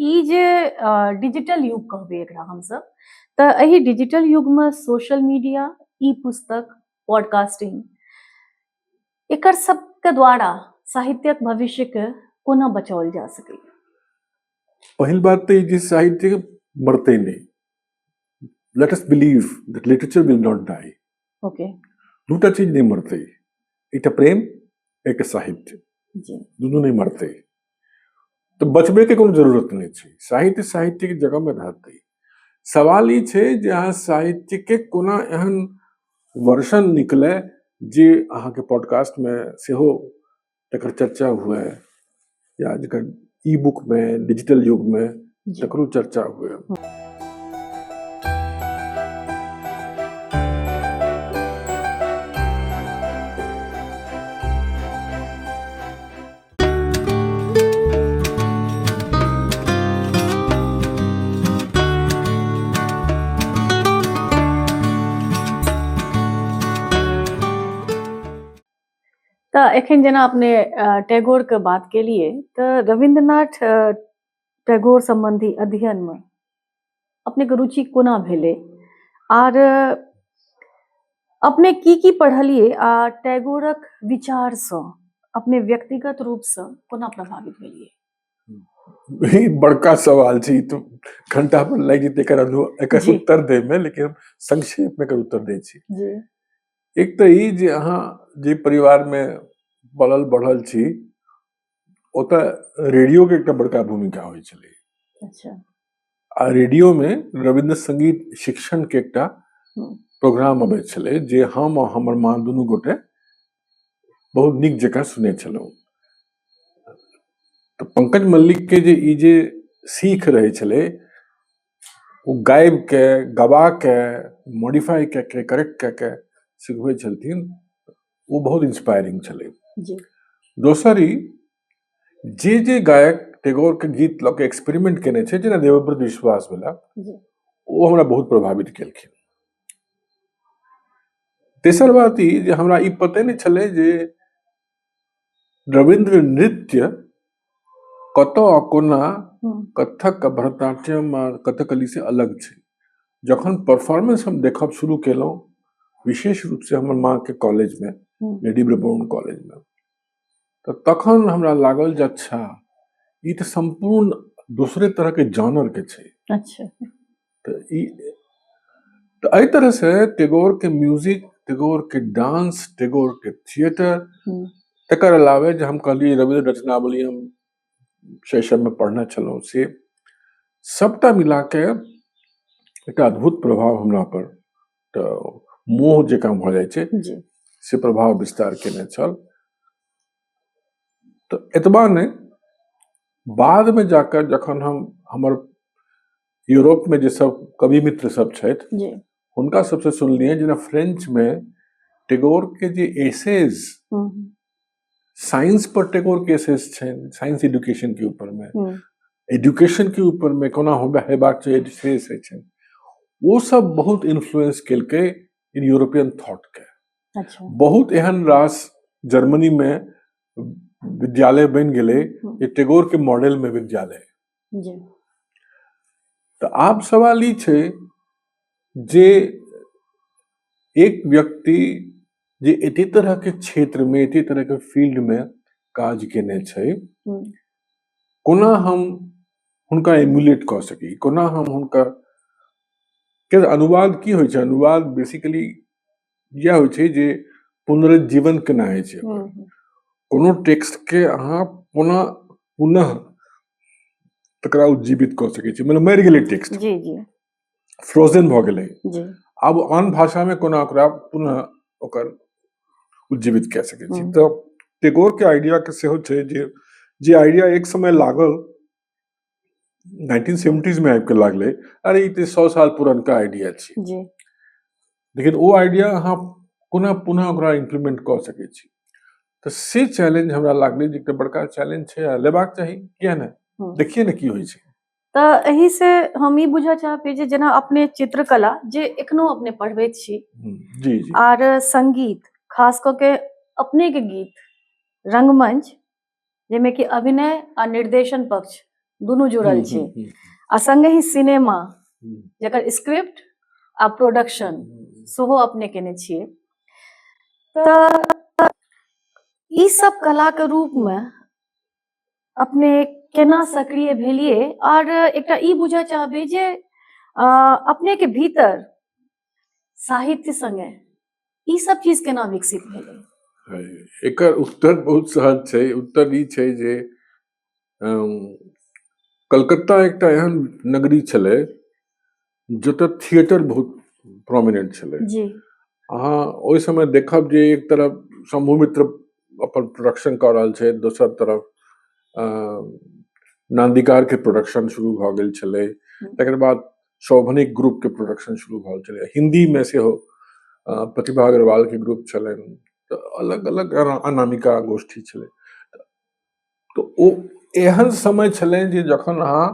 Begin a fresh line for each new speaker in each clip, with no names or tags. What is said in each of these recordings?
ई जे digital युग कहबै एकरा हमसब, तऽ एहि डिजिटल युगमे सोशल मीडिया, ई पुस्तक, पॉडकास्टिंग एकर सबके द्वारा साहित्यक भविष्यके कोना बचाओल जा सकैए?
पहिल बात तो ये साहित्य मरते नहीं. Let us believe that literature will not die.
Okay
दूटा चीज नहीं मरते. एक प्रेम, एक साहित्य.
जी
दोनों नहीं मरते. तो बचबे के कोनो जरूरत नहीं छै. साहित्य साहित्य के जगह में रहते. सवाल ई छै जे अहाँ साहित्य के कोना एहन वर्षन निकले जे अहाँ के पॉडकास्ट में सेहो तकर चर्चा हुए या जकर ई बुक में डिजिटल युग में
जी
तकरो चर्चा हुए.
तऽ एखन जेना अपने टैगोर के बात केलिए, तऽ रविंद्रनाथ टैगोर संबंधी अध्ययन में अपने के रुचि कोना भेलै आर अपने की पढ़लिए आ टैगोरक विचार से अपने व्यक्तिगत रूप से कोना प्रभावित भेलिए?
ई बड़का सवाल छै. तो घंटा पर लग जेते एकर
जी
उत्तर दे में, लेकिन हम संक्षेप में एकर उत्तर दे छी.
जी
एक तो ई जे अहाँ जे परिवार में पलल बढ़ल छी, ओतऽ रेडियो के एकटा बड़का भूमिका होइ छलै.
अच्छा
आ रेडियो में रविन्द्र संगीत शिक्षण के एकटा
हम्म,
प्रोग्राम अबैत छलै जे हम आ हमर माँ दुनू गोटे बहुत नीक जकाँ सुनै छलहुँ. तो पंकज मल्लिक के जे सीख रहे छले, वो गायब के, गवा के, मॉडिफाई के करेक्ट के सिखबै छलथिन. वो बहुत इंस्पायरिंग छले.
जी
दोसर ई जे गायक टैगोर के गीत लऽ के एक्सपेरिमेंट केने छै, जेना देवव्रत विश्वास भेला,
जी
वो हमरा बहुत प्रभावित केलखिन. तेसर बात ई जे हमरा ई पते नहीं छले जे रविन्द्र नृत्य कतौ आ कोना कथक, भरतनाट्यम आ कथकली से अलग छै. जखन परफॉर्मेंस हम देखब शुरू केलहुँ, विशेष रूप से हमर माँ के कॉलेज में, लेडी ब्रबोर्न कॉलेज में, तो तखन हमरा लागल जे अच्छा ई तो संपूर्ण दूसरे तरह के जॉनर के छै.
अच्छा
तो एहि तरह से टैगोर के म्यूजिक, टैगोर के डांस, टैगोर के थिएटर, तकर अलावे जे हम कहलिए रविन्द्र रचनावली हम शैशव में पढ़ने छलहुँ, से सबटा मिला के एक अद्भुत प्रभाव हमरा पर, तो मोह जकाँ भऽ जाइ छै,
जी
से प्रभाव विस्तार केने छल. तो एतबा नहीं, बाद में जाकर जखन हम हमर यूरोप में जे सब कवि मित्र सब छथि,
जी
हुनका सबसे सुनलिए जेना फ्रेंच में टैगोर के जे एसेज, साइंस पर टैगोर के एसेज छनि, साइंस एजुकेशन के ऊपर में, एजुकेशन के ऊपर में कोना हेबाक चाहिए एसेज छनि, वो सब बहुत इन्फ्लुएंस केलकै इन यूरोपियन थॉट के.
अच्छा
बहुत एहन रास जर्मनी में विद्यालय बन गेले जे टैगोर के मॉडल में विद्यालय.
जी
तो आब सवाल ई छै जे एक व्यक्ति जे एते तरह के क्षेत्र में, एते तरह के फील्ड में काज केने छै, कोना हम हुनका एम्युलेट कऽ सकी, कोना हम हुनका के अनुवाद की होइ छै? अनुवाद बेसिकली यह होइ छै जे पुनरुज्जीवन केना होइ छै. कोनो टेक्स्ट के अहाँ पुनः तकरा उज्जीवित कऽ सकै छी. मतलब मरि गेलै टेक्स्ट,
जी जी
फ्रोजन भऽ गेलै,
जी
आब आन भाषा में कोना ओकरा पुनः ओकर उज्जीवित कऽ सकै छी. तो टैगोर के आइडिया के सेहो छै जे आइडिया एक समय लागल 1970s में आबि के लागले, अरे ई तो 100 साल पुरनका आइडिया छै,
जी
लेकिन वो आइडिया अहाँ कोना पुनः ओकरा इम्प्लीमेंट कऽ सकै छी. तो से चैलेंज हमरा लागले जे एकटा बड़का चैलेंज छै, आ लेबाक चाही, किया ने, देखिए ने की होइ छै.
तऽ एही से हम ई बुझऽ चाहबै जे जेना अपने चित्रकला जे एखनो अपने पढ़बैत छी,
जी जी,
आर संगीत, खास कऽ के अपने के गीत, रंगमंच, जेमे कि अभिनय आ निर्देशन पक्ष दुनू जुड़ल छै आ संगे ही सिनेमा जकर स्क्रिप्ट आ प्रोडक्शन सेहो अपने केने छियै। तऽ ई सब कला के रूप में अपने केना सक्रिय भेलिए और एकटा ई बुझऽ चाहबै जे अपने के भीतर साहित्य संगे ई सब चीज केना विकसित भेलै?
एकर उत्तर बहुत सहज छै। उत्तर ई छै जे कलकत्ता एकटा एहन नगरी छलै जतऽ थिएटर बहुत प्रोमिनेंट छलै।
जी
अहाँ ओहि समय देखब जे एक तरफ शंभु मित्र अपन प्रोडक्शन कऽ रहल छै, दोसर तरफ नान्दिकार के प्रोडक्शन शुरू भऽ गेल छलै, तकर बाद शोभनिक ग्रुप के प्रोडक्शन शुरू भऽ गेल छलै, हिंदी में सेहो प्रतिभा अग्रवाल के ग्रुप छलनि, तऽ अलग अलग अनामिका गोष्ठी छलै। तो ओ एहन समय छलै जे जखन अहाँ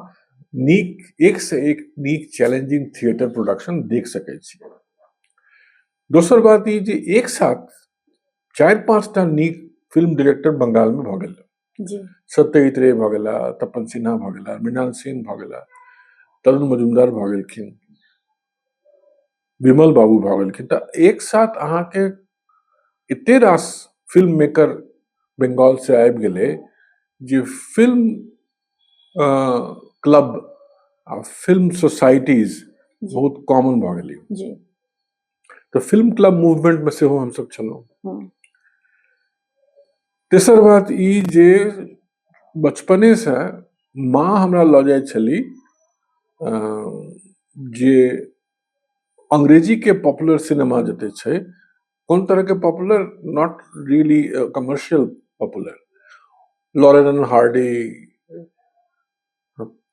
नीक एक से एक नीक चैलेंजिंग थिएटर प्रोडक्शन देख सकै छी। दोसर बात ई जे एक साथ 4-5 टा नीक फिल्म डायरेक्टर बंगाल में भऽ गेल।
जी
सत्यजीत रे भऽ गेला, तपन सिन्हा भऽ गेला, मृणाल सेन भऽ गेला, तरुण मजुमदार भऽ गेलखिन, विमल बाबू भऽ गेलखिन। तऽ एक साथ अहाँ के एते रास फिल्म मेकर बंगाल से आबि गेलै जे फिल्म क्लब आ फिल्म सोसाइटीज बहुत कॉमन भऽ गेलै।
जी
तो फिल्म क्लब मूवमेंट में सेहो हम सब छलहुँ। तेसर बात ई जे बचपने से माँ हमरा लऽ जाय छली जे अंग्रेजी के पॉपुलर सिनेमा जते छै, कोन तरह के popular, not really commercial popular, Laurel and Hardy,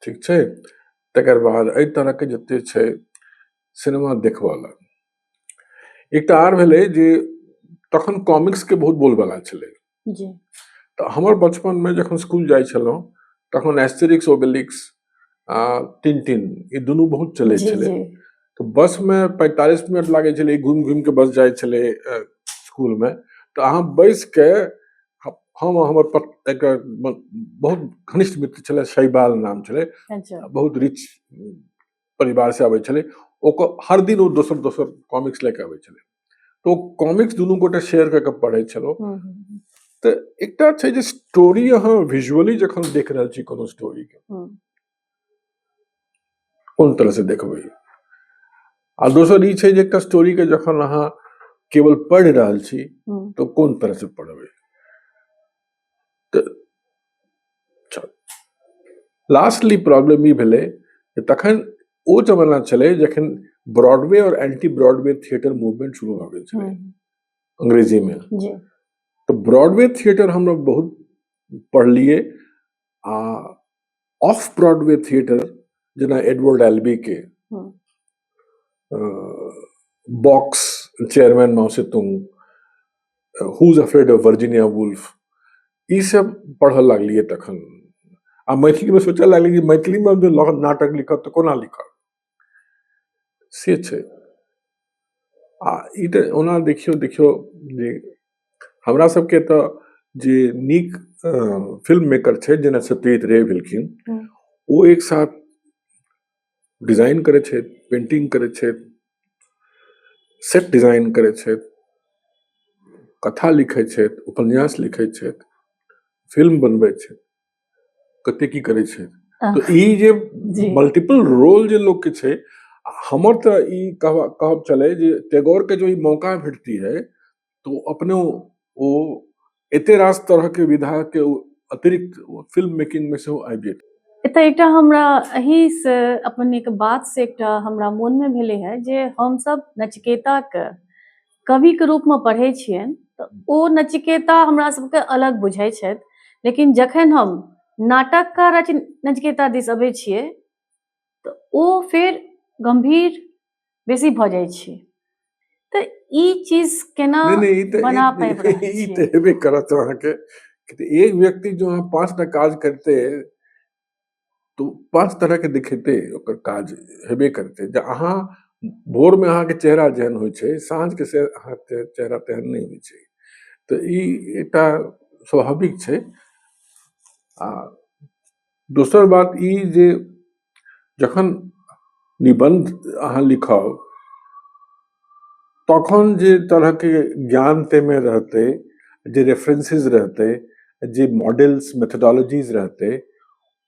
ठीक छै, तकर बाद एहि तरह के जते छै सिनेमा देखवाला। एकटा आर भेलै जे तखन कॉमिक्स के बहुत बोलबाला छलै।
जी
तऽ हमर बचपन में जखन स्कूल जाय छलहुँ तखन एस्टेरिक्स ओबेलिक्स आ टिनटिन ई दुनू बहुत चलै
जी
छलै।
जी
तो बस में 45 मिनट लागे छलै, घूम घूम के बस जाय छलै स्कूल में। तो अहाँ बैस के हम हमर बहुत घनिष्ठ मित्र छलै, शैबाल नाम छलै,
अच्छा
बहुत रिच परिवार से आबै छलै, ओकर हर दिन वो दोसर दोसर कॉमिक्स लेके आबै छलै। तो कॉमिक्स दुनू गोटे शेयर करके पढ़ै छलहुँ। तऽ एकटा छै जे स्टोरी अहाँ विजुअली जखन देख रहल छी कोनो स्टोरी के, कोन तरह से देखबै, आ दोसर ई छै जे एकटा स्टोरी के जखन अहाँ केवल पढ़ि रहल छी तो कोन तरह से पढ़बै। लास्टली प्रॉब्लम ई भेलै जे तखन ओ जमाना छलै जखन ब्रॉडवे और एंटी ब्रॉडवे थिएटर मूवमेंट शुरू भऽ गेल छलै अंग्रेजी में।
जी
तो ब्रॉडवे थिएटर हम लोग बहुत पढ़लिए, आ ऑफ ब्रॉडवे थिएटर जेना एडवर्ड एल्बी के box, chairman Mao Tsetung, who's afraid of Virginia Woolf, ई सब पढ़ लागलिए तखन। आ मैथिली में सोचऽ लागलिए कि मैथिली में जो नाटक लिखब तऽ कोना लिखब, से छै। आ ई तऽ ओना देखियौ जे हमरा सबके तऽ जे नीक फिल्म मेकर छै जेना सत्यजीत रे भेलखिन, ओ एक साथ डिजाइन करे छै, पेंटिंग करे छै, सेट डिजाइन करे छै, कथा लिखे छै, उपन्यास लिखे छै, फिल्म बनबै छै, कते की करे छै। तो ई जे मल्टीपल रोल जे लोग के छै, हमर तऽ ई कहब चले जे टैगोर के जो ई मौका भेटती है तो अपने वो एते रास तरह के विधा के अतिरिक्त फिल्म मेकिंग में से वो आबि जेतै।
एतऽ एकटा हमरा एही से अपन एक बात से एकटा हमरा मोन में भेले है जे हम सब नचिकेता के कवि के रूप में पढ़े छियनि तऽ ओ नचिकेता हमरा सबके अलग बुझाइ छथि, लेकिन जखन हम नाटक का नचिकेता दिस अबै छियै तऽ ओ फेर गंभीर बेसी भऽ जाइ छै। तऽ ई चीज केना बना पाबि रहल
ई
छियै?
तऽ हेबे करत अहाँके कि एक व्यक्ति जो अहाँ 5 टा काज करते तो 5 तरह के दिखेते, ओकर काज हेबे करते। जे अहाँ भोर में अहाँ के चेहरा जेहन होइ छै, साँझ के से अहाँ के चेहरा तेहन नहीं होइ छै। तऽ ई एकटा स्वाभाविक छै। आ दोसर बात ई जे जखन निबंध अहाँ लिखब तखन जे तरह के ज्ञान तेमे रहते, जे रेफरेंसेस रहते, जे मॉडल्स मेथोडोलॉजीज रहते,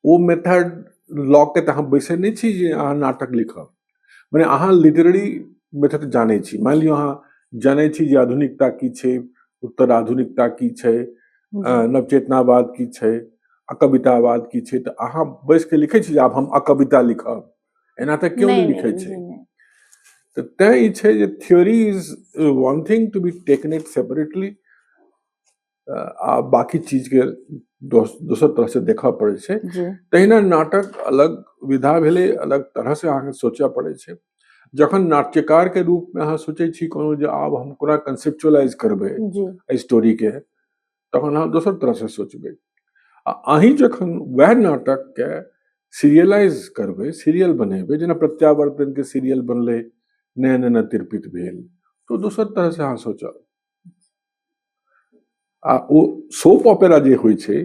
वो मेथड लॉ के तऽ अहाँ बैसे नहीं छी जे अहाँ नाटक लिखब। माने अहाँ लिटरेरी मेथड जानै छी। मान लियो अहाँ जानै छी जे आधुनिकता की छै, उत्तर आधुनिकता की छै,
जी
नवचेतनावाद की छै, अकवितावाद की छै, तऽ अहाँ बैस के लिखै छी जे आब हम अकविता लिखब, एना तऽ केओ
नहीं
नहीं
नहीं
लिखै
जी
छै।
नहीं
तऽ तैं ई छै जे theory is one thing to be taken it separately, आ बाकी चीज के दोसर तरह से देखा पड़े छै।
जी
तहिना नाटक अलग विधा भेलै, अलग तरह से अहाँके सोचय पड़े छै। जखन नाट्यकार के रूप में अहाँ सोचै छी कोनो जे आब हम कोना कंसेप्चुअलाइज करबै
जी
एहि स्टोरी के, तखन अहाँ दोसर तरह से सोचबै। आ अहीं जखन वएह नाटक के सीरियलाइज करबै, सीरियल बनेबै, जेना प्रत्यावर्तन के सीरियल बनलै, नैन न तिरपित भेल, तो दोसर तरह से अहाँ सोचब। आ ओ सोप ऑपेरा जे होइ छै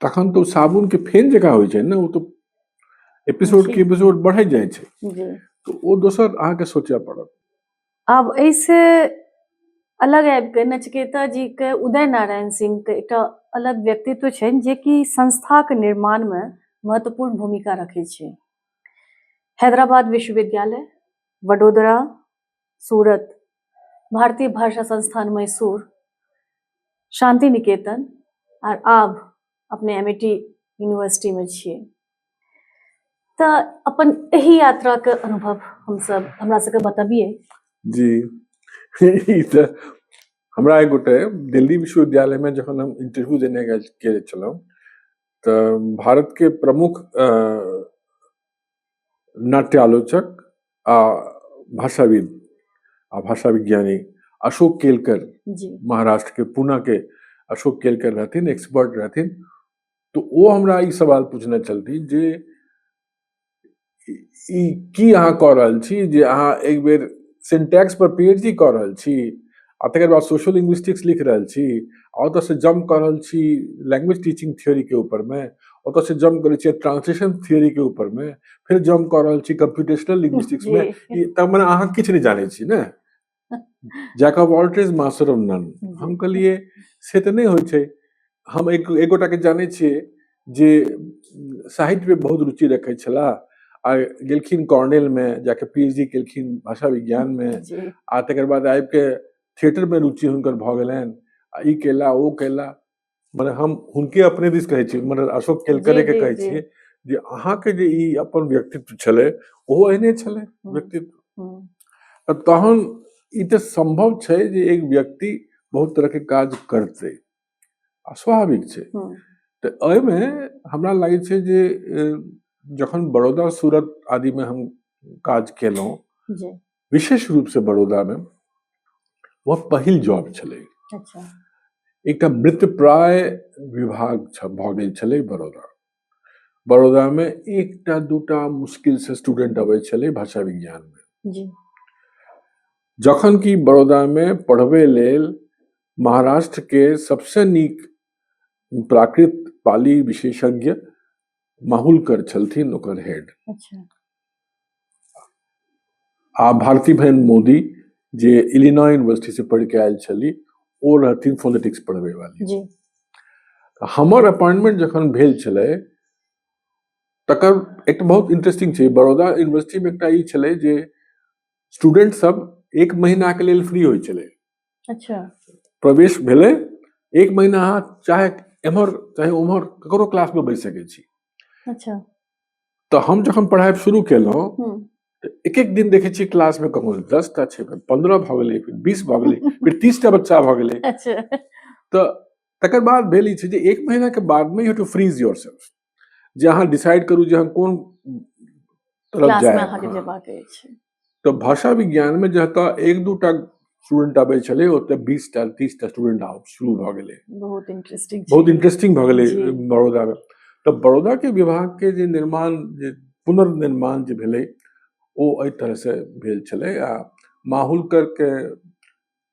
तखन तो साबुन के फेन जकाँ होइ छै ने, ओ तो एपिसोड
जी
के एपिसोड बढ़ै जाइ छै,
जी
तो ओ दोसर अहाँके सोचय पड़त।
आब ऐसे अलग आबि के नचिकेता जी के उदय नारायण सिंह के एकटा अलग व्यक्तित्व छनि जे कि संस्थाक निर्माण में महत्वपूर्ण भूमिका रखै छै। हैदराबाद विश्वविद्यालय, वडोदरा, सूरत, भारतीय भाषा संस्थान मैसूर, शांति निकेतन और आब अपने एमिटी यूनिवर्सिटी में छियै। तऽ अपन एही यात्रा के अनुभव हमरा सबके बताबिए।
जी ई तऽ हमरा एक गोटे दिल्ली विश्वविद्यालय में जखन हम इंटरव्यू देने गेल छलहुँ, तऽ भारत के प्रमुख नाट्यालोचक आ भाषाविद आ भाषा विज्ञानी अशोक केलकर,
जी
महाराष्ट्र के पूना के अशोक केलकर रहथिन, एक्सपर्ट रहथिन। तो वो हमरा ई सवाल पूछने चलती जे ई की अहाँ कऽ रहल छी जे अहाँ एक बेर सिंटैक्स पर पीएचडी कऽ रहल छी, आ तकर बाद सोशल लिंग्विस्टिक्स लिख रहल छी, आ ओतऽ से जंप कऽ रहल छी लैंग्वेज टीचिंग थ्योरी के ऊपर में, ओतऽ से जंप करै छियै ट्रांसलेशन थ्योरी के ऊपर में, फिर जंप कऽ रहल छी कंप्यूटेशनल लिंग्विस्टिक्स में।
जी
तब मने अहाँ किछु नहीं जानै छी ने, jack of all trades master of none. हम कहलिए से तऽ नहीं होइ छै। हम एक गोटा के जानै छियै जे साहित्य में बहुत रुचि रखै छलाह, आ गेलखिन कॉर्नेल में जाके पीएचडी केलखिन भाषा विज्ञान में,
जी
आ तकर बाद आबि के थिएटर में रुचि हुनकर भऽ गेलनि, आ ई केला ओ केला। मने हम हुनके अपने दिस कहै छी, मने अशोक केलकरे के
जी
कहै
जी
छियै जे अहाँके जे ई अपन व्यक्तित्व छलै ओहो एहने छलै व्यक्तित्व। तऽ तहन ई तऽ संभव छै जे एक व्यक्ति बहुत तरह के काज करतै, आ स्वाभाविक छै। तऽ एहिमे हमरा लागै छै जे जखन बड़ौदा सूरत आदि में हम काज केलहुँ,
जी
विशेष रूप से बड़ौदा में, वह पहिल जॉब छलै।
अच्छा
एकटा मृतप्राय विभाग भऽ गेल छलै बड़ौदा। बड़ौदा में एकटा दूटा मुश्किल से स्टूडेंट अबै छलै भाषा विज्ञान में।
जी
जखन कि बड़ौदा में पढ़बै लेल महाराष्ट्र के सबसे नीक प्राकृत पाली विशेषज्ञ माहुलकर छलथिन ओकर हेड।
अच्छा
आ भारती बहन मोदी जे इलिनॉय यूनिवर्सिटी से पढ़ के आयल छली, ओ रहथिन फोनेटिक्स पढ़बै वाली।
जी
हमर अपॉइंटमेंट जखन भेल छलै, तकर एक बहुत इंटरेस्टिंग छै, बड़ौदा यूनिवर्सिटी में एकटा ई छलै जे स्टूडेंट सब एक महीना के लेल फ्री होइ छलै।
अच्छा
प्रवेश भेलै, एक महीना अहाँ चाहे एम्हर चाहे उम्हर ककरो क्लास में बैस सकै छी।
अच्छा
तऽ हम जखन पढ़ाई शुरू केलहुँ, एक एक दिन देखे छियै क्लास में कखनो 10 टा छै, 15 भऽ गेलै, फिर 20 भऽ गेलै, फिर 30 टा बच्चा भऽ गेलै।
अच्छा
तऽ तकर बाद भेल ई छै जे एक महीना के बाद में you have to freeze yourself, जे अहाँ डिसाइड करू जे हम कोन तरफ
क्लास में
जाएब।
अहाँके
हाँ।
जेबाक अछि।
तो भाषा विज्ञान में जतऽ एक दूटा स्टूडेंट आबै छलै, ओतऽ 20 टा 30 टा स्टूडेंट आब शुरू भऽ गेलै।
बहुत इंटरेस्टिंग छै।
बहुत इंटरेस्टिंग भऽ गेलै
जी
बड़ौदा में। तऽ बड़ौदा के विभाग के जे निर्माण, जे पुनर्निर्माण जे भेलै, ओ एहि तरह से भेल छलै। आ माहुलकर के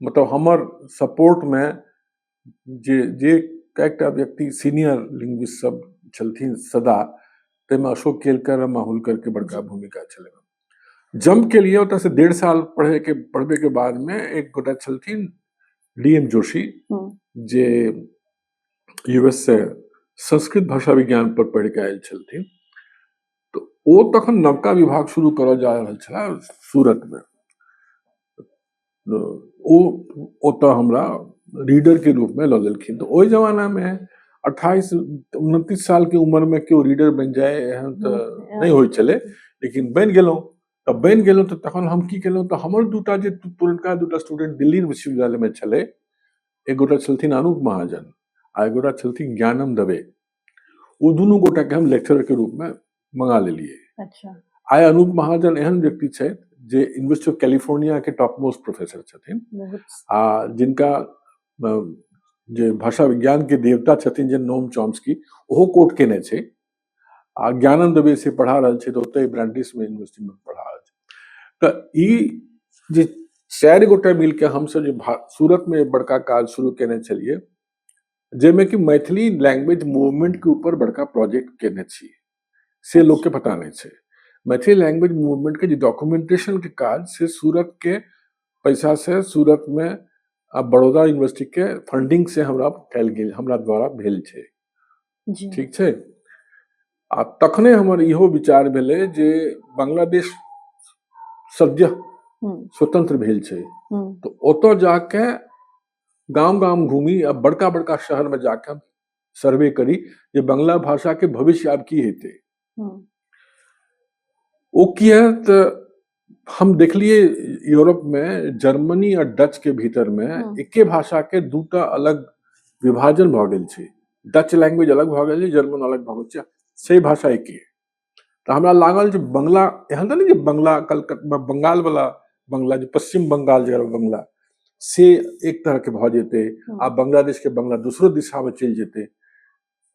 मतलब हमर सपोर्ट में जे जे कएकटा व्यक्ति सीनियर लिंग्विस्ट सब छलथिन सदा, ताहिमे अशोक केलकर आ माहुलकर के बड़का भूमिका छलै। जम के लिए ओतऽ से 1.5 साल पढ़बे के बाद में एक गोटा छलथिन डीएम जोशी, जे यूएस से संस्कृत भाषा विज्ञान पर पढ़ के आयल छलथिन। तो ओ तखन नवका विभाग शुरू करऽ जा रहल छला सूरत में। ओ ओतऽ हमरा रीडर के रूप में लऽ लेलखिन। तो ओहि जमाना में 28-29 साल के उम्र में केओ रीडर बन जाए एहन तऽ नहीं होइ छलै, लेकिन बनि गेलहुँ। तऽ बनि गेलहुँ तऽ तखन हम की केलहुँ, तऽ हमर दूटा जे पुरनका दूटा स्टूडेंट दिल्ली विश्वविद्यालय में छलै, एक गोटा छलथिन अनूप महाजन आ एक गोटा छलथिन ज्ञानम दवे। ओ दुनू गोटा के हम लेक्चरर के रूप में मंगा लेलिए।
अच्छा।
आइ अनूप महाजन एहन व्यक्ति छथि जे यूनिवर्सिटी ऑफ कैलिफोर्निया के टॉप मोस्ट प्रोफेसर छथिन, आ जिनका जे भाषा विज्ञान के देवता छथिन जे नोम चॉम्स्की, ओहो कोट केने छै। आ ज्ञानम दवे से पढ़ा रहल छै, तऽ ओतै ब्रांडिस में यूनिवर्सिटी में पढ़ा रहल छै। तऽ ई जे 4 गोटा मिलके हमसब जे सूरत में बड़का काज शुरू केने छलिए, जेमे कि मैथिली लैंग्वेज मूवमेंट के ऊपर बड़का प्रोजेक्ट केने छी, से लोग के पता नहीं छै। मैथिली लैंग्वेज मूवमेंट के जे डॉक्यूमेंटेशन के काज से सूरत के पैसा से, सूरत में आ बड़ौदा यूनिवर्सिटी के फंडिंग से हमरा कैल गेल, हमरा द्वारा भेल छै। ठीक छै। आ तखने हमर इहो विचार भेलै जे बांग्लादेश सद्य स्वतंत्र भेल छै, तो ओतऽ जाके गांव गांव घूमी आ बड़का बड़का शहर में जाके सर्वे करी जे बांग्ला भाषा के भविष्य आब की हेतै। ओ किया तऽ हम देखलिए यूरोप में जर्मनी और डच के भीतर में एके भाषा के दूटा अलग विभाजन भऽ गेल छै। डच लैंग्वेज अलग भऽ गेल छै, जर्मन अलग भऽ गेल छै, से भाषा एके। तऽ हमरा लागल जे बंगला एहन तऽ नहीं जे बंगला कलकत्ता बंगाल वाला बंगला, जो पश्चिम बंगाल जगह बंगला से एक तरह के भऽ जेतै, आ बांग्लादेश के बंगला दूसरो दिशा में चलि जेतै।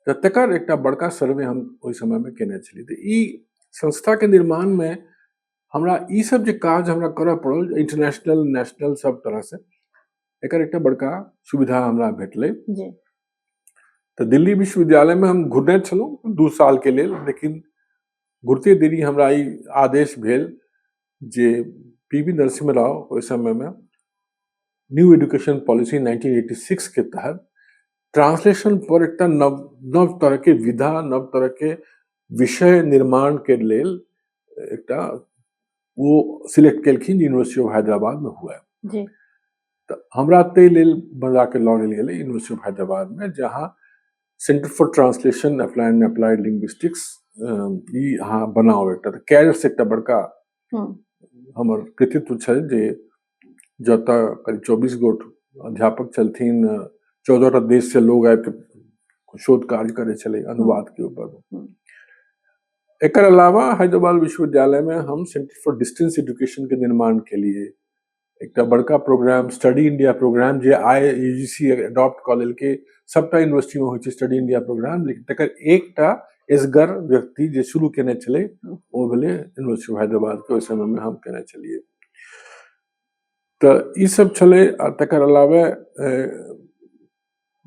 तऽ तकर एकटा बड़का सर्वे हम ओहि समय में केने छलिए। तऽ ई संस्था के निर्माण में हमरा ई सब जे काज हमरा करऽ पड़ल, इंटरनेशनल नेशनल सब तरह से, एकर एकटा बड़का सुविधा हमरा भेटलै। तऽ दिल्ली विश्वविद्यालय में हम घुरने छलहुँ 2 साल के लेल, लेकिन घुरते देरी हमरा ई आदेश भेल जे पीवी नरसिम्हा राव ओहि समय में न्यू एजुकेशन पॉलिसी 1986 के तहत ट्रांसलेशन पर एकटा नव तरह के विधा, नव तरह के विषय निर्माण के लेल एकटा वो सिलेक्ट केलखिन, यूनिवर्सिटी ऑफ हैदराबाद में हुआ। तऽ हमरा ताहि लेल बजा के लऽ गेल गेलै यूनिवर्सिटी ऑफ हैदराबाद में, जहाँ centre for translation and applied linguistics ई अहाँ बनाओ एकटा। तऽ कैरियर से एकटा बड़का हमर कृतित्व छै, जे जतऽ करीब 24 गोट अध्यापक छलथिन, 14टा देश से लोग आबि के शोध कार्य करे छले अनुवाद के ऊपर। एकर अलावा हैदराबाद विश्वविद्यालय में हम सेंटर फॉर डिस्टेंस एजुकेशन के निर्माण के लिए एकटा बड़का प्रोग्राम, स्टडी इंडिया प्रोग्राम, जे यूजीसी अडॉप्ट कऽ लेलकै। सबटा यूनिवर्सिटी में होइ छै स्टडी इंडिया प्रोग्राम, लेकिन तकर एकटा एसगर व्यक्ति जे शुरू केने छलै ओ भेलै यूनिवर्सिटी ऑफ हैदराबाद के। ओहि समय में हम केने छलिए। तऽ ई सब छलै। आ तकर अलावा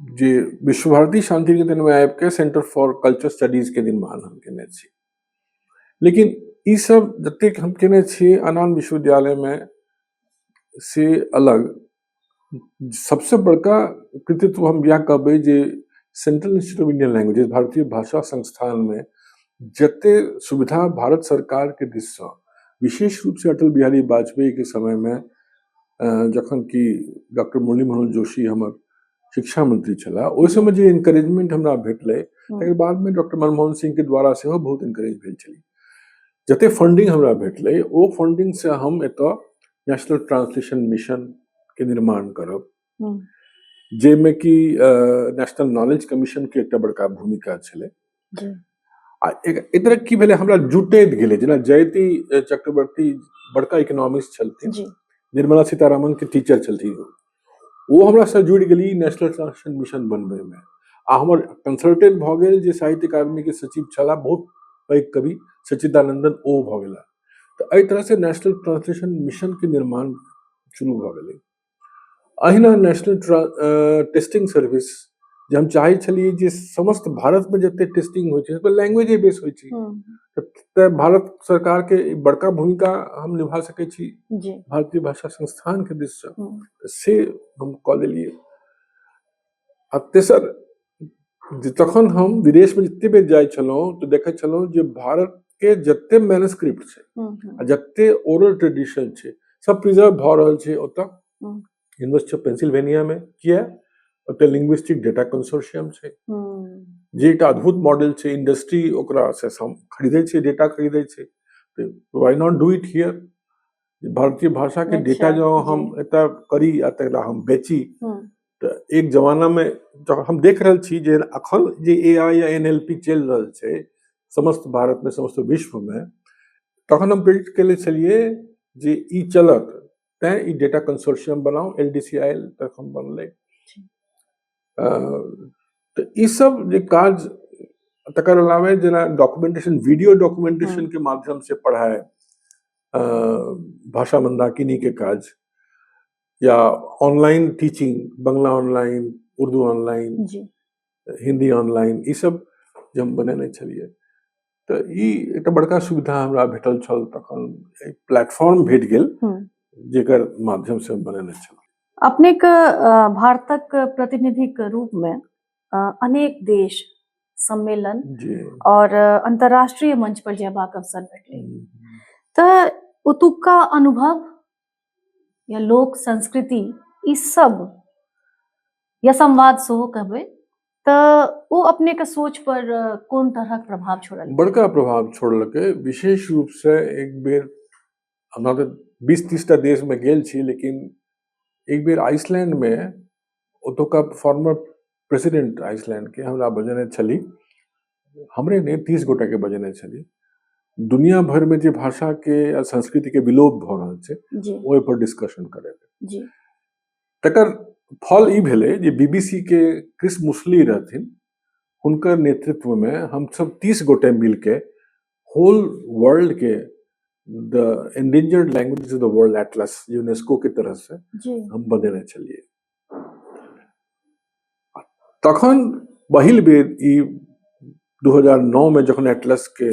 जे विश्व भारती शांति निकेतन में आबि के सेंटर फॉर कल्चर स्टडीज के निर्माण हम केने छी। लेकिन ई सब जतेक हम केने छी आन विश्वविद्यालय में से अलग, सबसे बड़का कृतित्व हम यह कहबै जे central institute of Indian languages, Bharatiya Bhasha संस्थान में जते सुविधा भारत सरकार के दिस से, विशेष रूप से अटल बिहारी वाजपेयी के समय में, जखन कि डॉक्टर मुरली मनोहर जोशी हमर शिक्षा मंत्री छला, ओहि समय जे एनकरेजमेंट हमरा भेटलै, तकर बाद में डॉक्टर मनमोहन सिंह के द्वारा सेहो बहुत एनकरेज भेल छलै। जते फंडिंग हमरा भेटलै, ओ फंडिंग से हम एतऽ नेशनल ट्रांसलेशन मिशन के निर्माण करब, जेमे कि नेशनल नॉलेज कमीशन के एकटा बड़का भूमिका छलै। आ एक की भेलै, हमरा जुटैत गेलै। जेना जयती चक्रवर्ती बड़का इकोनॉमिस्ट छलथिन, निर्मला सीतारामन के टीचर छलथिन, वो हमरा से जुड़ि गेली नेशनल ट्रांसलेशन मिशन बनबै में। आ हमर कंसल्टेंट भऽ गेल जे साहित्य अकादमी के सचिव छला, बहुत पैघ कवि सच्चिदानंदन, ओ भऽ गेला। तऽ एहि तरह से नेशनल ट्रांसलेशन मिशन के निर्माण शुरू भऽ गेलै। अहिना नेशनल टेस्टिंग सर्विस जे हम चाहै छलियै जे समस्त भारत में जते टेस्टिंग होइ छै पर लैंग्वेजे बेस होइ छै तऽ भारत सरकार के ई बड़का भूमिका हम निभा सकै छी
जी
भारतीय भाषा संस्थान के दिस से हम कऽ लेलियै। आ तेसर जे तखन हम विदेश में जते बेर जाइ छलहुँ तऽ देखै छलहुँ जे भारत के जते मैन्युस्क्रिप्ट छै आ जते ओरल ट्रेडिशन छै सब प्रिजर्व भऽ रहल छै ओतऽ यूनिवर्सिटी ऑफ पेंसिल्वेनिया में। किया ओतऽ लिंग्विस्टिक डेटा कंसोर्शियम छै जे एकटा अद्भुत मॉडल छै, इंडस्ट्री ओकरा से हम खरीदै छै, डेटा खरीदै छै, तो why not do it here. भारतीय भाषा के डेटा
अच्छा,
जो हम
जी।
एतऽ करी आ तकरा हम बेची तऽ एक जमाना में जब हम देख रहल छी जे अखन जे एआई या एनएलपी चलि रहल छै समस्त भारत में समस्त विश्व में, तखन हम प्रिडिक्ट केले छलिए जे ई चलत तैं ई डेटा कंसोर्शियम बनाओ एलडीसीआई तखन बनलै। तऽ ई सब जे काज तकर अलावे जेना डॉक्यूमेंटेशन वीडियो डॉक्यूमेंटेशन के माध्यम से पढ़ाई, भाषा मंदाकिनी के काज या online teaching, Bangla online, Urdu online,
जी
हिंदी ऑनलाइन, ई सब जे हम बनेने छलिए तऽ ई एकटा बड़का सुविधा हमरा भेटल छल। तखन एक प्लेटफॉर्म भेट गेल जेकर माध्यम से हम बनेने छलहुँ।
अपने के भारतक प्रतिनिधि के रूप में अनेक देश सम्मेलन
जी
और अंतर्राष्ट्रीय मंच पर जयबाक अवसर भेटलै। तऽ ओतुका अनुभव या लोक संस्कृति ई सब या संवाद सेहो कहबै तऽ ओ अपने के सोच पर कोन तरहक प्रभाव छोड़ल?
बड़का प्रभाव छोड़लकै। विशेष रूप से एक बेर हमरा तऽ 20-30टा देश में गेल छी, लेकिन एक बेर आइसलैंड में ओतुका फॉर्मर प्रेसिडेंट आइसलैंड के हमरा बजेने छली, हमरे नहीं 30 गोटा के बजेने छली, दुनिया भर में जे भाषा के आ संस्कृति के विलोप भऽ रहल छै
जी
ओहि पर डिस्कशन करे।
जी
तकर फल ई भेलै जे बीबीसी के क्रिस मुस्ली रहथिन, हुनकर नेतृत्व में हम सब 30 गोटे मिल के होल वर्ल्ड के the endangered languages of the world Atlas UNESCO के तरफ से
जी
हम बनेने छलिए। तखन पहिल बेर ई 2009 में जखन एटलस के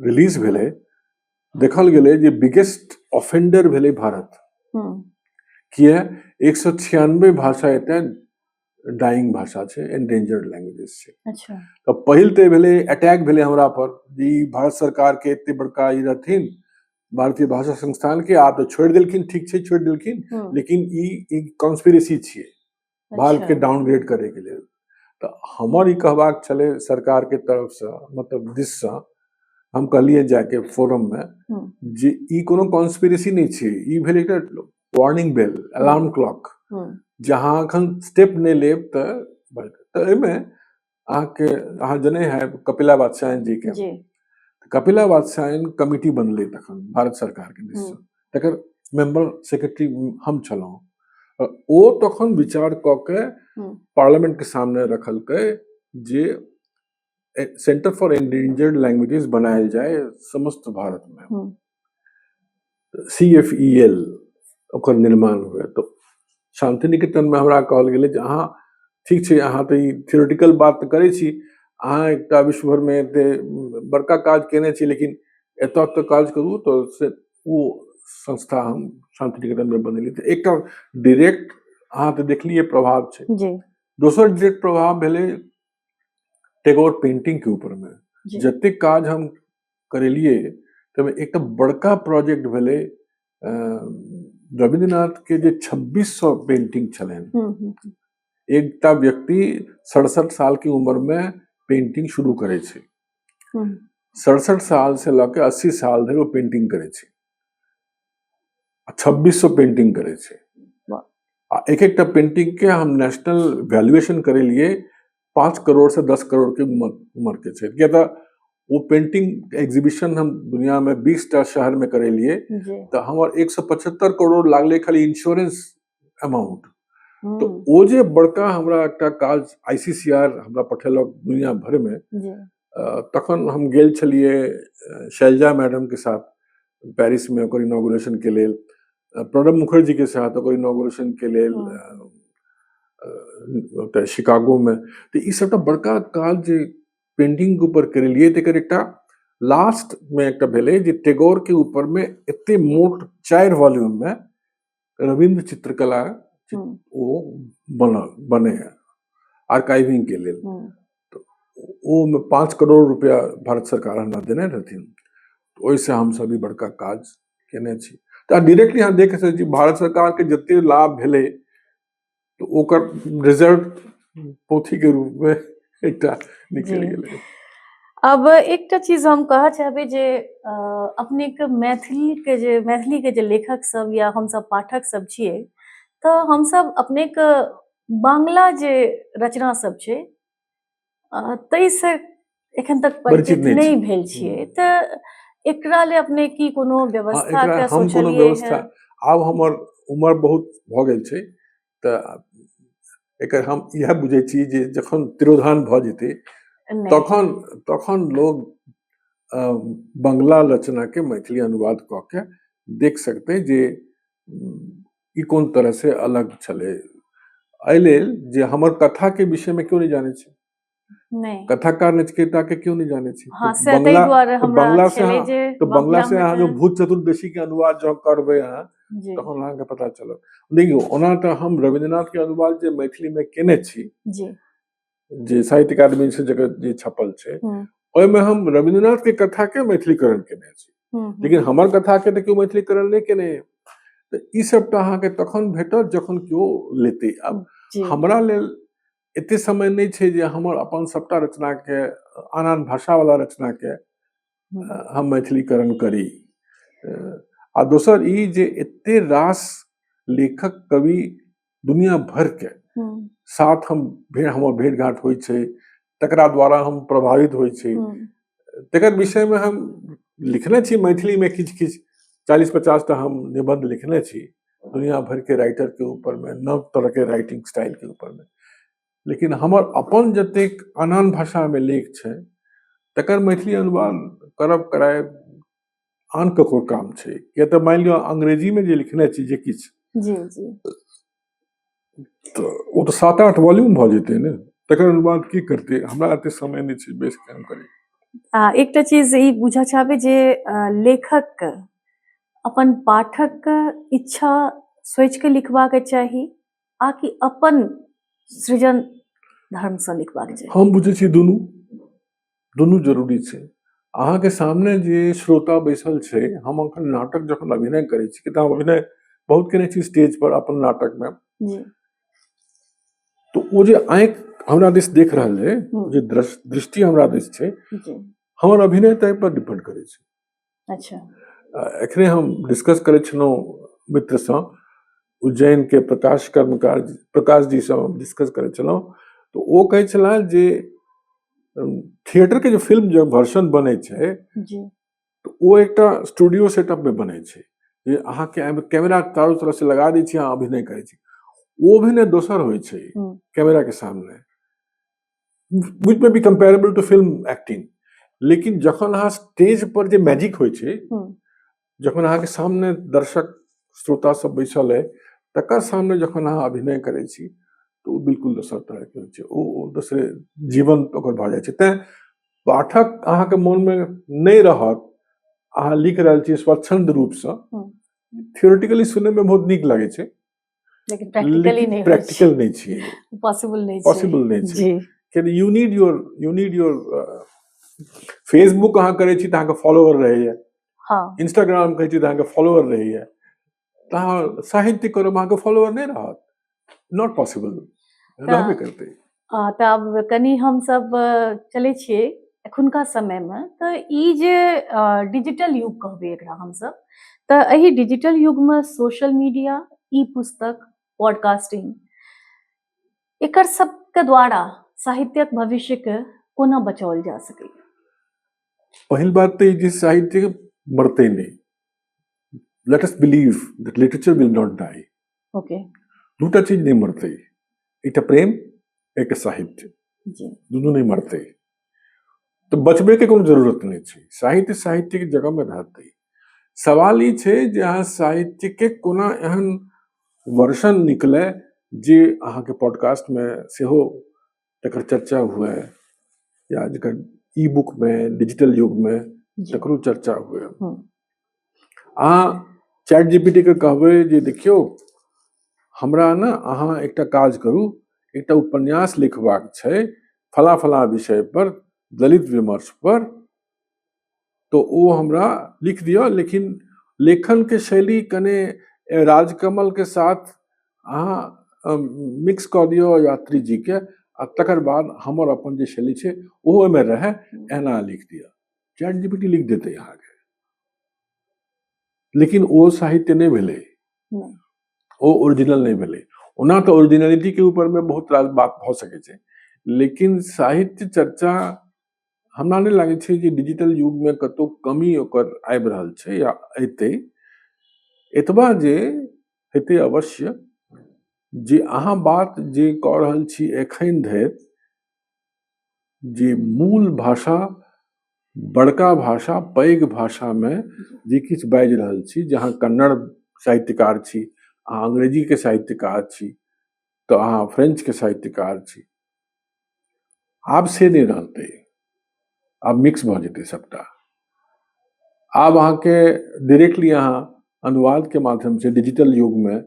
रिलीज भेलै, देखल गेलै जे बिगेस्ट ऑफेंडर भेलै भारत। किया 196 भाषा एतय डाइंग भाषा छै, एंडेंजर्ड लैंग्वेजेस छै।
अच्छा
तो पहिल ते भेलै अटैक भेलै हमरा पर जे ई भारत सरकार के एते बड़का ई रहथिन भारतीय भाषा संस्थान के, आप तो छोड़ देलखिन, ठीक छै छोड़ देलखिन, लेकिन ई कॉन्स्पिरेसी छियै भारत के डाउनग्रेड करे के लिए। तो हमर ई कहबाक छलै सरकार के तरफ से, मतलब दिस से हम कहलिए जाके फोरम में जे ई कोनो कॉन्स्पिरेसी नहीं छै, ई भेल एकटा वार्निंग बेल, अलार्म क्लॉक, जहां अखन स्टेप नहीं लेब तऽ एहिमे अहाँ जने है कपिला वात्स्यायन जी के।
जी
कपिला वात्स्यायन कमिटी बनलै तखन भारत सरकार के दिस से, तकर मेंबर सेक्रेटरी हम छलहुँ। ओ तखन विचार कऽ के पार्लियामेंट के सामने रखलकै जे सेंटर फॉर एंडेंजर्ड लैंग्वेजेस बनायल जाए समस्त भारत में, CFEL ओकर निर्माण हुए। तो शांति निकेतन में हमरा कहल गेलै जे अहाँ ठीक छै, अहाँ तऽ ई थियोरेटिकल बात तऽ करै छी, अहाँ एकटा विश्व भर में एते बड़का काज केने छी, लेकिन एतऽ तऽ काज करू। तो से वो संस्था हम शांति निकेतन में बनेली। तो एकटा डायरेक्ट अहाँ तऽ देखलिए प्रभाव छै।
जी
दोसर डायरेक्ट प्रभाव भेलै टैगोर पेंटिंग के ऊपर में। जते काज हम करेलिए तब एक बड़का प्रोजेक्ट भेलै रविन्द्रनाथ के जे 2600 पेंटिंग छलैन। एकटा व्यक्ति 67 साल की उम्र में पेंटिंग शुरू करे छै, 67 साल से लके 80 साल धरि वो पेंटिंग करे छै, 2600 पेंटिंग करे छै। एक एकटा पेंटिंग के हम नेशनल वैल्यूएशन करे लिए 5 करोड़ से 10 करोड़ के उम्र के छै। किया था वो पेंटिंग एग्जीबिशन हम दुनिया में 20टा शहर में करे लिए, तो हमार 175 करोड़ लागले खाली इंश्योरेंस अमाउंट। तो वो जे बड़का हमरा एकटा काज ICCR हमरा पठेलक दुनिया भर में, तखन हम गेल छलिए शैलजा मैडम के साथ पेरिस में ओकर इनॉग्रेशन के लेल, प्रणब मुखर्जी के साथ ओकर इनॉग्रेशन के लेल ओतय शिकागो में। तो ई सबटा बड़का काज जे पेंटिंग के ऊपर करेलिए तेकर एकटा लास्ट में एकटा भेलै जे टैगोर के ऊपर में एते मोट 4 वॉल्यूम में रविंद्र चित्रकला
हम्म,
ओ बने आर्काइविंग के लेल। तो ओ में 5 करोड़ रुपया भारत सरकार हमरा देने रहथिन। तो ओहिसे हम सभी बड़का काज केने छी। तो डायरेक्टली हम देख सकै छी भारत सरकार के जते लाभ भेलै तो ओकर रिजल्ट पोथी के रूप में एकटा निकलि
जी।
गेलै।
अब एकटा चीज हम कहऽ चाहबै जे अपने के मैथिली के जे लेखक सब या हम सब पाठक सब छियै, तऽ हम सब अपने के बांग्ला जे रचना सब छै ताहि से एखन तक
परिचित
परिचित
नहीं
नहीं
छी।
भेल छियै। तऽ एकरा ले अपने की कोनो
हाँ,
व्यवस्था
एकरा
के
हम कोनो
सोचलियै
व्यवस्था
है?
आब हमर उम्र बहुत भऽ गेल छै तऽ एकर हम इएह बुझै छी जे जखन तिरोधान भऽ जेतै
नहीं।
तखन लोग बंगला रचना के मैथिली अनुवाद कऽ के देख सकतै जे ई कोन तरह से अलग छलै। एहि लेल जे हमर कथा के विषय में क्यों नहीं जानै छै,
नहीं।
कथाकार नचिकेता के क्यों नहीं जानै छै।
हाँ, से ताहि दुआरे
तो
हमरा
बंगला से
छलै
अहाँ
जे
तो बंगला से
में
अहाँ जो
तऽ
भूत चतुर्दशी के अनुवाद जो करबै अहाँ
जी
तखन अहाँके पता चलत। देखियौ ओना तऽ हम रविन्द्रनाथ के अनुवाद जे मैथिली में केने छी,
जी
जे साहित्य अकादमी से जगह जे छपल छै, ओहिमे हम रविन्द्रनाथ के कथा के मैथिलीकरण केने छी। लेकिन हमर कथा के तऽ केओ मैथिलीकरण नहीं केने। तऽ ई सबटा अहाँके तखन भेटत जखन केओ लेतै। अब
जी
हमरा लेल एते समय नहीं छै जे हमर अपन सबटा रचना के आन भाषा वाला रचना के हम मैथिलीकरण करी। आ दोसर ई जे एते रास लेखक कवि दुनिया भर के साथ हमर भेंट घाट होइ छै, तकरा द्वारा हम प्रभावित होइ छै। तकर विषय में हम लिखने छी मैथिली में किछ 40-50 टा हम निबंध लिखने छी दुनिया भर के राइटर के ऊपर में, नव तरह के राइटिंग स्टाइल के ऊपर में। लेकिन हमर अपन जतेक आन भाषा में लेख छै तकर मैथिली अनुवाद करब करायब आन ककरो काम छै। या तऽ मान लियो अंग्रेजी में जे लिखने छी जे किछ
जी जी
तो वो तो 7-8 वॉल्यूम भऽ जेतै ने, तकर अनुवाद की करतै। हमरा एते समय नहीं छै बेस काम करै।
एकटा चीज ई बुझऽ चाहबै जे लेखक के अपन पाठक के इच्छा सोच के लिखबाक चाही आकि अपन सृजन धर्म से लिखबाक चाही?
हम बुझै छी दुनू जरूरी छै। अहाँके सामने जे श्रोता बैसल छै, हम अखन नाटक जखन अभिनय करै छी तऽ हम अभिनय बहुत केने छी स्टेज पर अपन नाटक में।
जी
तो वो जे आँख हमरा दिस देख रहल है, जे दृष्टि हमरा दिस छै,
जी
हमर अभिनय तय पर डिपेंड करै छै।
अच्छा
एखने हम डिस्कस करै छलहुँ मित्र से, उज्जैन के प्रकाश जी से हम डिस्कस करै छलहुँ। तो वो कहै छला जे थिएटर के जो फिल्म जो वर्जन बनै छै
जी
तो वो एकटा स्टूडियो सेटअप में बनै छै जे अहाँ के कैमरा चारों तरफ से लगा दै छी, अहाँ अभिनय करै छी। वो अभिनय दोसर होइ छै कैमरा के सामने, which may be comparable to film acting। लेकिन जखन अहाँ स्टेज पर जे मैजिक होइ छै, जखन अहाँ के सामने दर्शक श्रोता सब बैसल है, तकर सामने जखन अहाँ अभिनय करै छी तो बिल्कुल दोसर तरह के होइ छै। ओ दोसरे जीवन ओकर भऽ जाइ छै। तें पाठक अहाँ के मन में नहीं रहत, अहाँ लिख रहल छी स्वच्छंद रूप से, थियोरेटिकली सुनने में बहुत नीक लागे छै
लेकिन प्रैक्टिकली नहीं
प्रैक्टिकल नहीं छियै,
पॉसिबल नहीं
पॉसिबल नहीं छै।
जी
कि यू नीड योर फेसबुक अहाँ करै छी तऽ अहाँके फॉलोअर रहैया,
हाँ
इंस्टाग्राम कहै छी तऽ अहाँके फॉलोअर रहैया। तऽ अहाँ साहित्य करब अहाँके फॉलोअर नहीं रहत, नॉट पॉसिबल, रहबे करतै।
तऽ आब कनी हम सब चलै छियै एखुनका समय में। तऽ ई जे डिजिटल युग कहबै एकरा हम सब, तऽ एही डिजिटल युग में सोशल मीडिया, ई पुस्तक, पॉडकास्टिंग, एकर सब के द्वारा साहित्यक भविष्य के कोना बचाओल जा सकै?
पहिल बात तो ये साहित्य मरते नहीं। Let us believe that literature will not die.
Okay
दूटा चीज नहीं मरते, एक प्रेम एक साहित्य,
जी
दुनू नहीं मरते। तो बचबे के कोनो जरूरत नहीं छै, साहित्य के जगह में रहते। सवाल ई छै जे अहाँ साहित्य के कोना एहन वर्षन निकले जे अहाँके पॉडकास्ट में सेहो तकर चर्चा हुए या जकर ई बुक में डिजिटल युग में
जी
तकरो चर्चा हुए।
हम्म,
अहाँ चैट जीपीटी के कहबै जे देखियौ हमरा ना अहाँ एकटा काज करू, एकटा उपन्यास लिखबाक छै फला फला विषय पर, दलित विमर्श पर, तो वो हमरा लिख दिया, लेकिन लेखन के शैली कने राजकमल के साथ अहाँ मिक्स कऽ दियौ यात्री जी के, आ तकर बाद हमर अपन जे शैली छै ओहो में रहे, एना लिख दिया। चैट जीपीटी लिख देते अहाँके, लेकिन ओ साहित्य नहीं भेलै,
नहीं
ओ ओरिजिनल नहीं भेलै। ओना तो ओरिजिनलिटी के ऊपर में बहुत रास बात भ सकै छै, लेकिन साहित्य चर्चा हमरा नहीं लागे छै जे डिजिटल युग में कतौ कमी ओकर आबि रहल छै या एतै। एतबा जे हेतै अवश्य, जे अहाँ बात जे कऽ रहल छी एखन धरि, जे मूल भाषा, बड़का भाषा, पैघ भाषा में जे किछु बाजि रहल छी, जहाँ कन्नड़ साहित्यकार छी, अहाँ अंग्रेजी के साहित्यकार छी, तो अहाँ फ्रेंच के साहित्यकार छी, आब से नहीं रहतै, आब मिक्स भ जेतै सबटा। आब अहाँके डायरेक्टली अहाँ अनुवाद के माध्यम से डिजिटल युग में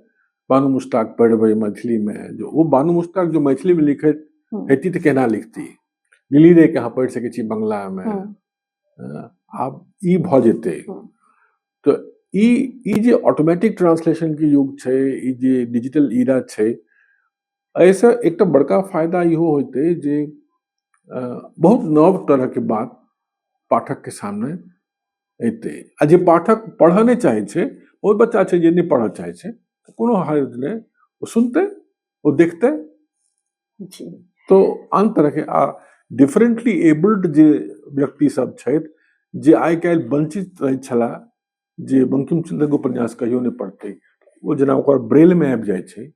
बानू मुश्ताक पढ़बै मैथिली में, जो वो बानू मुश्ताक जो मैथिली में लिखैत हेती तऽ केना लिखती, लिली रे के अहाँ पढ़ि सकै छी बंगला में। आब ई भ जेतै। तो ई जे ऑटोमेटिक ट्रांसलेशन के युग छै, ई जे डिजिटल ईरा छै, ऐसे एक तो बड़का फायदा इहो होते जे बहुत नव तरह के बात पाठक के सामने एते। आ जे पाठक पढ़ नहीं चाहे छे, बहुत बच्चा छै जे नहीं पढ़ चाहे छे, कोनो हर्ज नहीं, वो सुनते, वो देखते।
जी
तो आन तरह के डिफरेंटली एबल्ड जे व्यक्ति सब छथि, जे आइ काल्हि वंचित रहै छला, जे बंकिम चंद्र के उपन्यास कहियो नहीं पढ़ते, वो जेना ओकर ब्रेल में आबि जाय छै,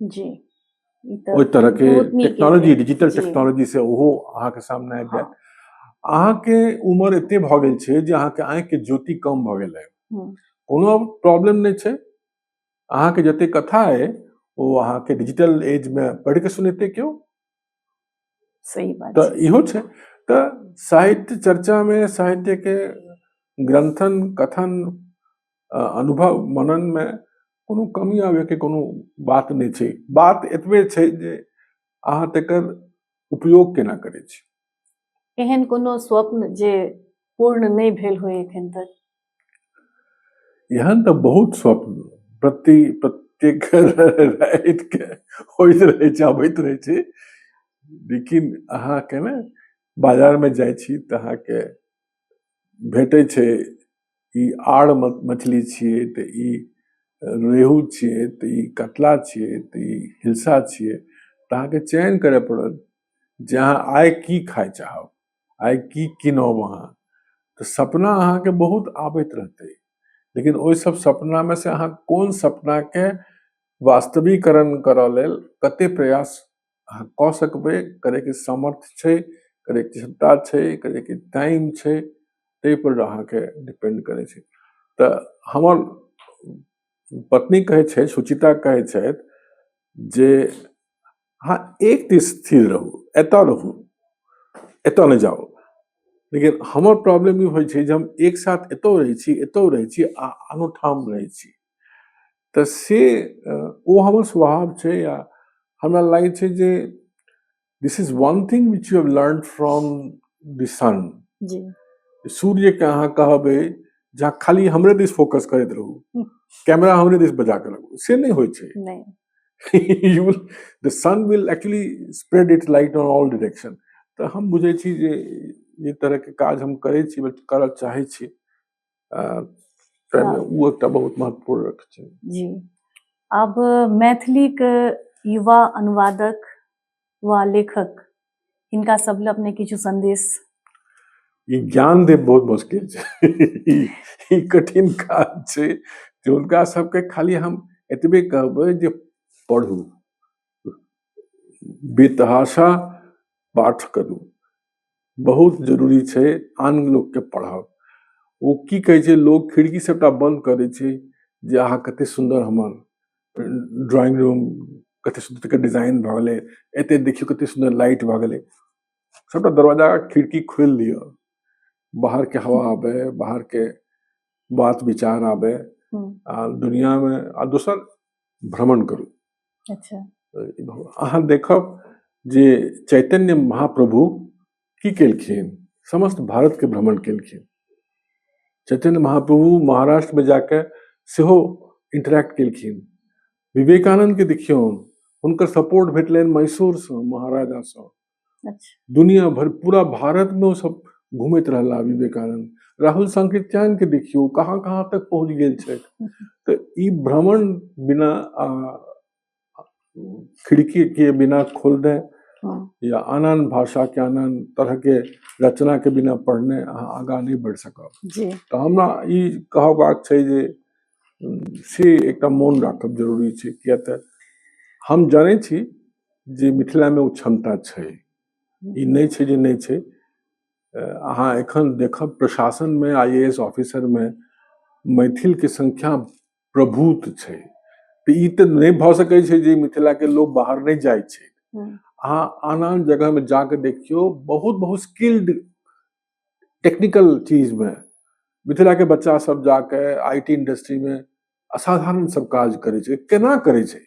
जी
ओहि तरह के
बहुत नीक
टेक्नोलॉजी,
अइ।
डिजिटल
जी
टेक्नोलॉजी से ओहो अहाँके सामने आबि जायत।
हाँ
अहाँके उम्र एते भ गेल छै जे अहाँके आँखि के ज्योति कम भ गेल है,
हम्म,
कोनो प्रॉब्लम नहीं छै। अहाँके जते कथा है वो अहाँके डिजिटल एज में पढ़ के सुनेते क्यों,
सही बात
तो
छै।
इहो छै। तो साहित्य चर्चा में, साहित्य के ग्रंथन, कथन, अनुभव, मनन में कोनो कमी आवे के कोनो बात नहीं छै। बात एतबे छै जे अहाँ तकर उपयोग केना करै छी।
एहन कोनो स्वप्न जे पूर्ण नहीं भेल होय एखन तक?
एहन तो बहुत स्वप्न प्रत्येक राति के होइत रहे छै, अबैत रहे छै, लेकिन अहाँके ने बाजार में जाइ छी तऽ अहाँके भेटै छै ई आड़ मछली छियै, तऽ ई रेहू छियै, तऽ ई कतला छियै, तऽ ई हिलसा छियै, तऽ अहाँके चयन करय पड़त जे अहाँ आइ की खाय चाहब, आइ की कीनब अहाँ। तऽ सपना अहाँके बहुत आबैत रहतै, लेकिन ओहि सब सपना में से अहाँ कोन सपना के वास्तवीकरण करऽ लेल कते प्रयास अहाँ कऽ सकबै, करे के सामर्थ्य छै, करे के क्षमता छै, करे के टाइम छै, ताहि पर अहाँके डिपेंड करे छै। तऽ हमर पत्नी कहै छै, सुचिता कहै छथि जे हाँ एक दिस स्थिर रहू, एतऽ रहू, एतऽ नहि जाओ। लेकिन हमर प्रॉब्लम ई होइ छै जे हम एक साथ एतौ रहै छी, एतौ रहै छी, आ आनो ठाम रहै छी। तऽ से ओ हमर स्वभाव छै। या हमरा लागै छै जे this is one thing which you have learn from the sun.
जी
सूर्य के अहाँ कहबै जहाँ खाली हमरे दिस फोकस करैत रहू, कैमरा हमरे दिस बजा के रखू, से नहीं होइ छै।
नहीं
you will the sun will actually spread its light on all direction। तो हम बुझे छी जे ये तरह के काज हम करे छी, करऽ चाहे छी, ताहिमे ओ एकटा बहुत महत्वपूर्ण रख छै।
जी अब मैथिली के युवा अनुवादक वा लेखक हिनका सब ले अपने किछु संदेश?
ई ज्ञान देव बहुत मुश्किल छै। ई कठिन काज छै जे हुनका सबके खाली हम एतबे कहबै जे पढ़ू, बेतहाशा पाठ करू, बहुत जरूरी छै आन लोग के पढ़ब। वो की कहै छै, लोग खिड़की सबटा बंद करे छै जे अहाँ कते सुंदर हमर ड्राइंग रूम कते सुंदर के डिजाइन भ गेलै, एते देखियो कते सुंदर लाइट भ गेलै, सबटा दरवाजा खिड़की खोल लियो, बाहर के हवा आबे, बाहर के बात विचार आबे, आ दुनिया में आ दोसर भ्रमण करू।
अच्छा
अहाँ देखब जे चैतन्य महाप्रभु की केलखिन, समस्त भारत के भ्रमण केलखिन। चैतन्य महाप्रभु महाराष्ट्र में जाके सेहो इंटरैक्ट केलखिन। विवेकानंद के देखियौन, हुनकर सपोर्ट भेटलनि मैसूर से, महाराजा से।
अच्छा
दुनिया भर पूरा भारत में वो सब घूमैत रहला विवेकानंद। राहुल सांकृत्यायन के देखियो कहाँ कहाँ तक पहुंच गेल छै। तो ई भ्रमण बिना खिड़की के बिना खोलने या आन भाषा के आन तरह के रचना के बिना पढ़ने अहाँ आगाँ नहीं बढ़ सकब।
जी
तो हमरा ई कहबाक छै जे से एकटा मौन राखब जरूरी छै, किया तऽ हम जानै छी जे मिथिला में ओ क्षमता छै, ई नहीं छै जे नहीं छै। अहाँ एखन देखब प्रशासन में, IAS ऑफिसर में मैथिल के संख्या प्रभुत छै। तो ई तो नहीं भ सकै छै जे मिथिला के लोग बाहर नहीं जाय छै। अहाँ आन जगह में जाके देखियो, बहुत बहुत स्किल्ड टेक्निकल चीज में मिथिला के बच्चा सब जाके IT इंडस्ट्री में असाधारण सब काज करे छै। केना करे छै?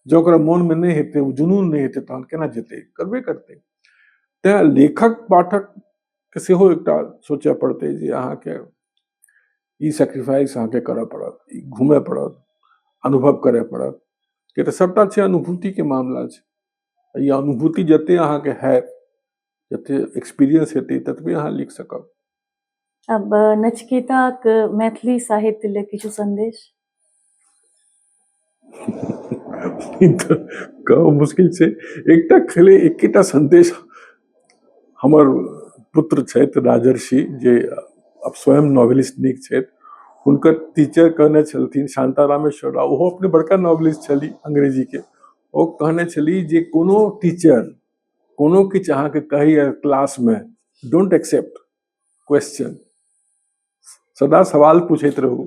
जो ओकरा मन में नहीं हेते, जुनून नहीं हेते, तहन केना जेते? करबे करते। ते लेखक पाठक के सेहो एकटा सोचे पड़ते जे अहाँ के ई सैक्रिफाइस अहाँ के करऽ पड़त, ई घूमे पड़त, अनुभव करे पड़त, कि सबटा छै अनुभूति के मामला छै। ई अनुभूति जते अहाँ के है, जते एक्सपीरियंस हेतै, ततबे अहाँ लिख सकब।
अब नचिकेता के मैथिली साहित्य ले किछु संदेश?
ई तऽ कहब मुश्किल छै। एकटा खेले एकेटा संदेश हमर पुत्र छथि राजर्षि, जे अब स्वयं नॉवेलिस्ट नीक छथि, हुनकर टीचर कहने छलथिन, शांता रामेश्वर राव, ओहो अपने बड़का नॉवेलिस्ट छली अंग्रेजी के। ओ कहने छली जे कोनो टीचर कोनो किछ अहाँ के कहैया क्लास में, डोंट एक्सेप्ट क्वेश्चन, सदा सवाल पूछैत रहू।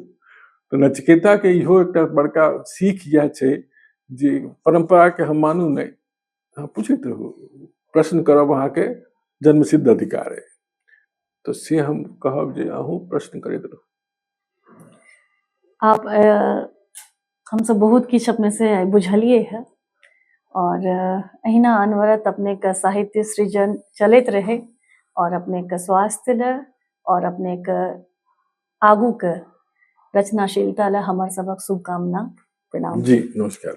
तो नचिकेता के इहो एकटा बड़का सीख यह छै जे परंपरा के हम मानू नहीं, हाँ पूछैत रहू, प्रश्न करब अहाँ के जन्मसिद्ध अधिकार है। तो से हम कहब जे अहूँ प्रश्न करैत रहू।
आप हम सब बहुत किछ अपने से बुझलिए है, और अहिना अनवरत अपने का साहित्य सृजन चलत रहे, और अपने का स्वास्थ्य ल, और अपने का आगू के रचनाशीलता ला हमर सबक शुभकामना। प्रणाम
जी, नमस्कार।